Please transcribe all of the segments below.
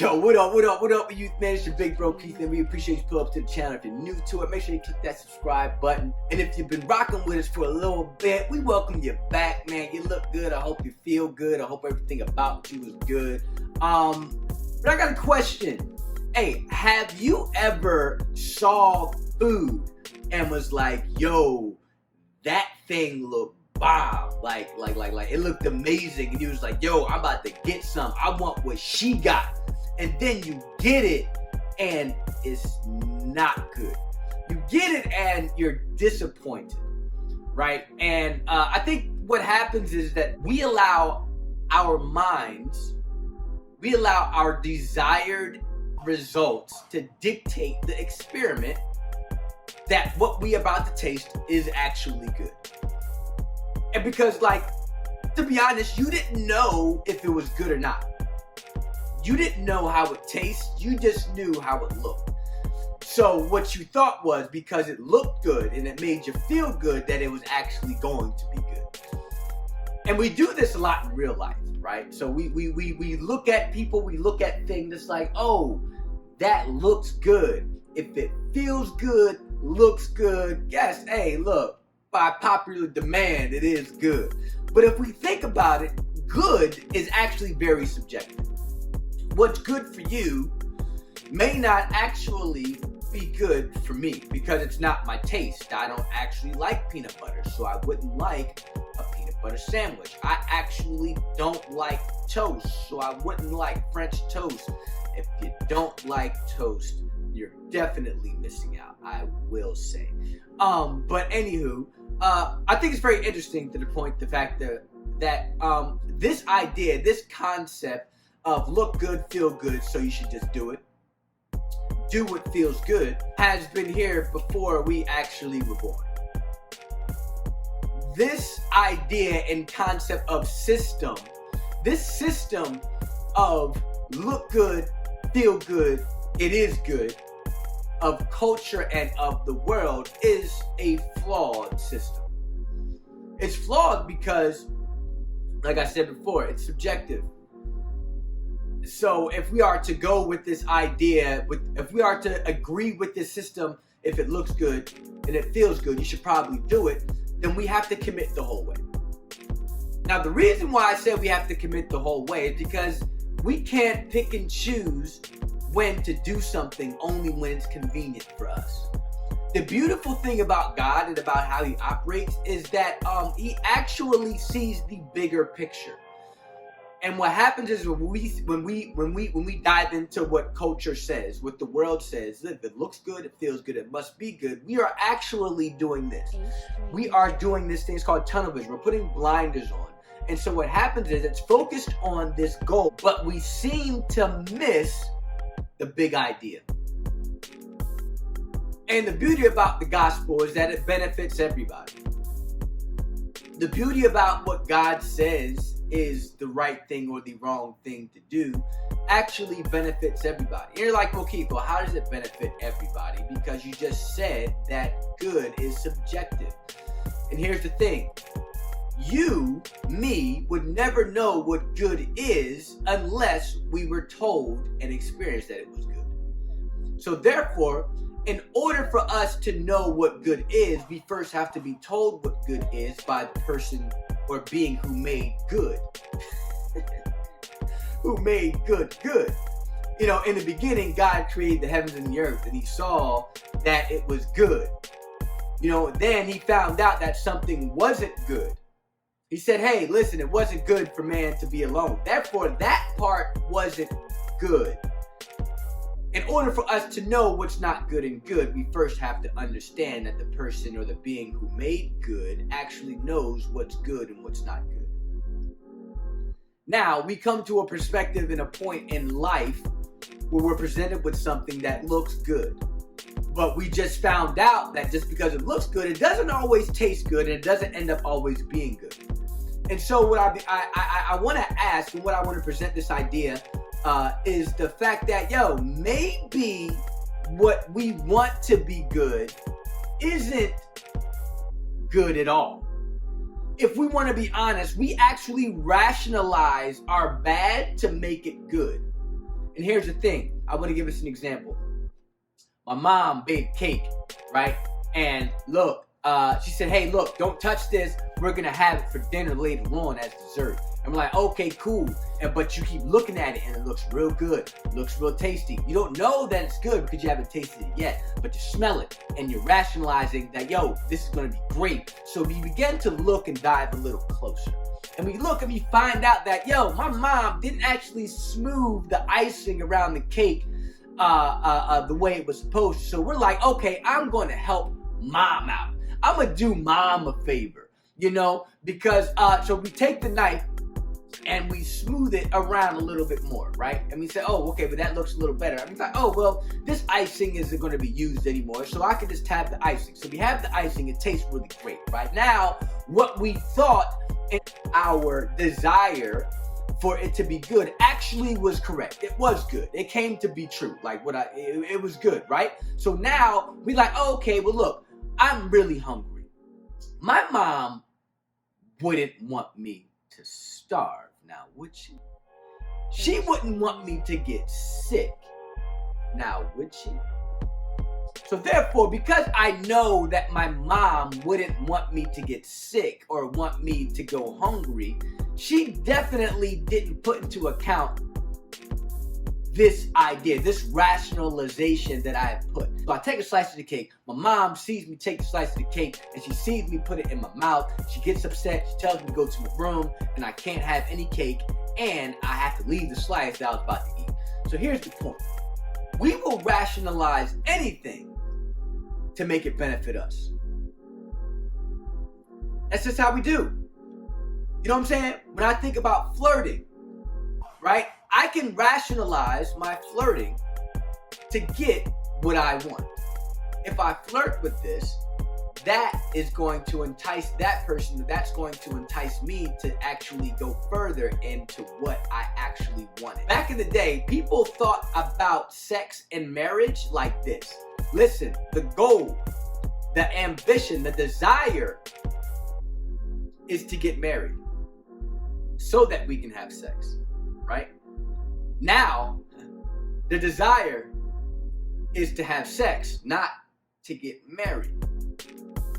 Yo, what up, youth man? It's your big bro Keith, and we appreciate you pulling up to the channel. If you're new to it, make sure you click that subscribe button. And if you've been rocking with us for a little bit, we welcome you back, man. You look good. I hope you feel good. I hope everything about you is good. But I got a question. Hey, have you ever saw food and was like, yo, that thing looked bomb, like it looked amazing, and you was like, yo, I'm about to get some. I want what she got. And then you get it and it's not good. You get it and you're disappointed, right? And I think what happens is that we allow our minds, we allow our desired results to dictate the experiment that what we about to taste is actually good. And because, like, to be honest, you didn't know if it was good or not. You didn't know how it tastes, you just knew how it looked. So what you thought was, because it looked good and it made you feel good, that it was actually going to be good. And we do this a lot in real life, right? So we look at people, we look at things, it's like, oh, that looks good. If it feels good, looks good, yes, hey, look, by popular demand, it is good. But if we think about it, good is actually very subjective. What's good for you may not actually be good for me because it's not my taste. I don't actually like peanut butter, so I wouldn't like a peanut butter sandwich. I actually don't like toast, so I wouldn't like French toast. If you don't like toast, you're definitely missing out, I will say. But anywho, I think it's very interesting to the point, the fact that this idea, this concept of look good, feel good, so you should just do it. Do what feels good has been here before we actually were born. This idea and concept of system, this system of look good, feel good, it is good, of culture and of the world is a flawed system. It's flawed because, like I said before, it's subjective. So if we are to go with this idea, if we are to agree with this system, if it looks good and it feels good, you should probably do it, then we have to commit the whole way. Now, the reason why I said we have to commit the whole way is because we can't pick and choose when to do something only when it's convenient for us. The beautiful thing about God and about how he operates is that he actually sees the bigger picture. And what happens is when we dive into what culture says, what the world says, if it looks good, it feels good, it must be good, we are actually doing this. We are doing this thing called tunnel vision. We're putting blinders on. And so what happens is it's focused on this goal, but we seem to miss the big idea. And the beauty about the gospel is that it benefits everybody. The beauty about what God says is the right thing or the wrong thing to do actually benefits everybody. And you're like, well, Keith, well, how does it benefit everybody? Because you just said that good is subjective. And here's the thing. You, me, would never know what good is unless we were told and experienced that it was good. So therefore, in order for us to know what good is, we first have to be told what good is by the person or being who made good. Who made good good. You know, in the beginning, God created the heavens and the earth, and he saw that it was good. You know, then he found out that something wasn't good. He said, hey, listen, it wasn't good for man to be alone. Therefore, that part wasn't good. In order for us to know what's not good and good, we first have to understand that the person or the being who made good actually knows what's good and what's not good. Now, we come to a perspective and a point in life where we're presented with something that looks good. But we just found out that just because it looks good, it doesn't always taste good, and it doesn't end up always being good. And so what I want to ask, and what I want to present this idea is the fact that, yo, maybe what we want to be good isn't good at all. If we want to be honest, we actually rationalize our bad to make it good. And here's the thing. I want to give us an example. My mom baked cake, right? And look, she said, hey, look, don't touch this. We're going to have it for dinner later on as dessert. And we're like, okay, cool. But you keep looking at it and it looks real good. It looks real tasty. You don't know that it's good because you haven't tasted it yet. But you smell it and you're rationalizing that, yo, this is going to be great. So we begin to look and dive a little closer. And we look and we find out that, yo, my mom didn't actually smooth the icing around the cake the way it was supposed to. So we're like, okay, I'm going to help mom out. I'm going to do mom a favor, you know, because so we take the knife and we smooth it around a little bit more, right? And we say, oh, okay, but that looks a little better. I mean, it's like, oh, well, this icing isn't going to be used anymore, so I can just tap the icing. So we have the icing. It tastes really great, right? Now, what we thought in our desire for it to be good actually was correct. It was good. It came to be true. Like it was good, right? So now we like, oh, okay, well, look, I'm really hungry. My mom wouldn't want me to starve now, would she? She wouldn't want me to get sick now, would she? So therefore, because I know that my mom wouldn't want me to get sick or want me to go hungry, she definitely didn't put into account this idea, this rationalization that I have put. So I take a slice of the cake. My mom sees me take the slice of the cake and she sees me put it in my mouth. She gets upset. She tells me to go to my room and I can't have any cake and I have to leave the slice that I was about to eat. So here's the point. We will rationalize anything to make it benefit us. That's just how we do. You know what I'm saying? When I think about flirting, right? I can rationalize my flirting to get what I want. If I flirt with this, that is going to entice that person. That's going to entice me to actually go further into what I actually wanted. Back in the day, people thought about sex and marriage like this. Listen, the goal, the ambition, the desire is to get married so that we can have sex, right? Now, the desire is to have sex, not to get married.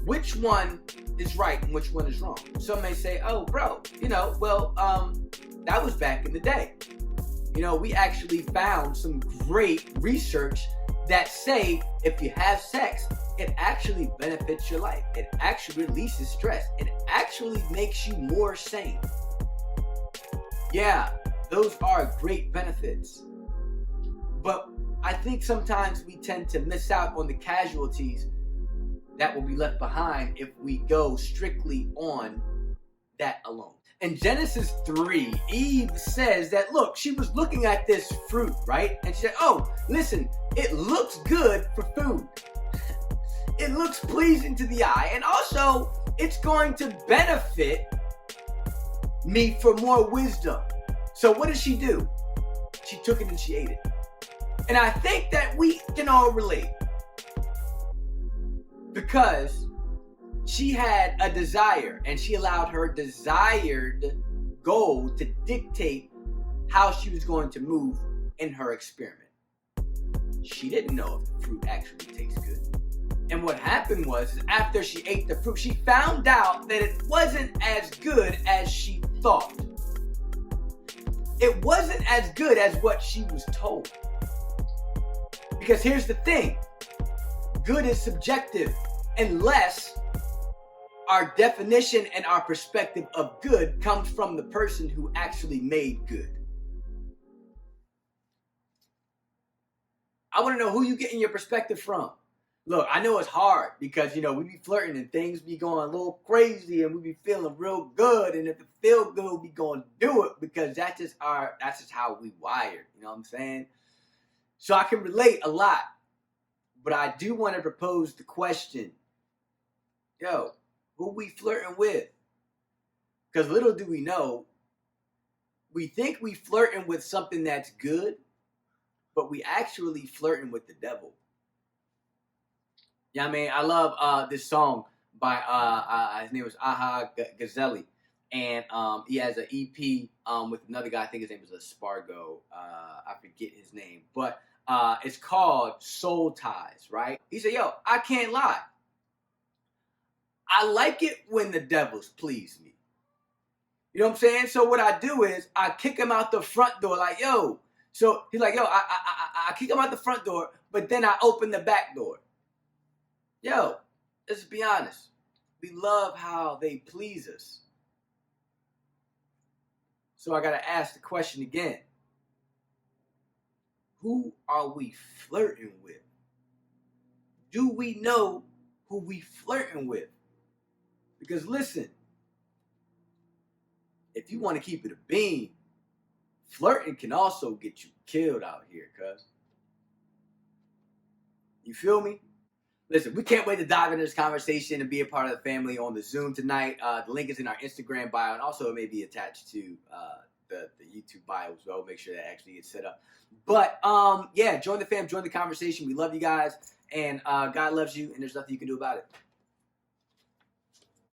Which one is right and which one is wrong? Some may say, oh, bro, that was back in the day. We actually found some great research that say if you have sex, it actually benefits your life. It actually releases stress. It actually makes you more sane. Yeah, those are great benefits. But I think sometimes we tend to miss out on the casualties that will be left behind if we go strictly on that alone. In Genesis 3, Eve says that, look, she was looking at this fruit, right? And she said, oh, listen, it looks good for food. It looks pleasing to the eye. And also, it's going to benefit me for more wisdom. So what did she do? She took it and she ate it. And I think that we can all relate. Because she had a desire and she allowed her desired goal to dictate how she was going to move in her experiment. She didn't know if the fruit actually tastes good. And what happened was, after she ate the fruit, she found out that it wasn't as good as she thought. It wasn't as good as what she was told. Because here's the thing. Good is subjective unless our definition and our perspective of good comes from the person who actually made good. I want to know who you getting your perspective from. Look, I know it's hard because, we be flirting and things be going a little crazy and we be feeling real good. And if it feel good, we going to do it because that's just how we wired. You know what I'm saying? So I can relate a lot. But I do want to propose the question, who we flirting with? Because little do we know, we think we flirting with something that's good, but we actually flirting with the devil. Yeah, I love this song by his name was Aha Gazeli, and he has an EP with another guy. I think his name is Espargo. I forget his name, but it's called Soul Ties, right? He said, yo, I can't lie. I like it when the devils please me. You know what I'm saying? So what I do is I kick him out the front door, like, yo. So he's like, yo, I kick him out the front door, but then I open the back door. Yo, let's be honest. We love how they please us. So I got to ask the question again. Who are we flirting with? Do we know who we flirting with? Because listen, if you want to keep it a bean, flirting can also get you killed out here, cuz. You feel me? Listen, we can't wait to dive into this conversation and be a part of the family on the Zoom tonight. The link is in our Instagram bio, and also it may be attached to the YouTube bio as well. Make sure that actually gets set up. But yeah, join the fam, join the conversation. We love you guys, and God loves you, and there's nothing you can do about it.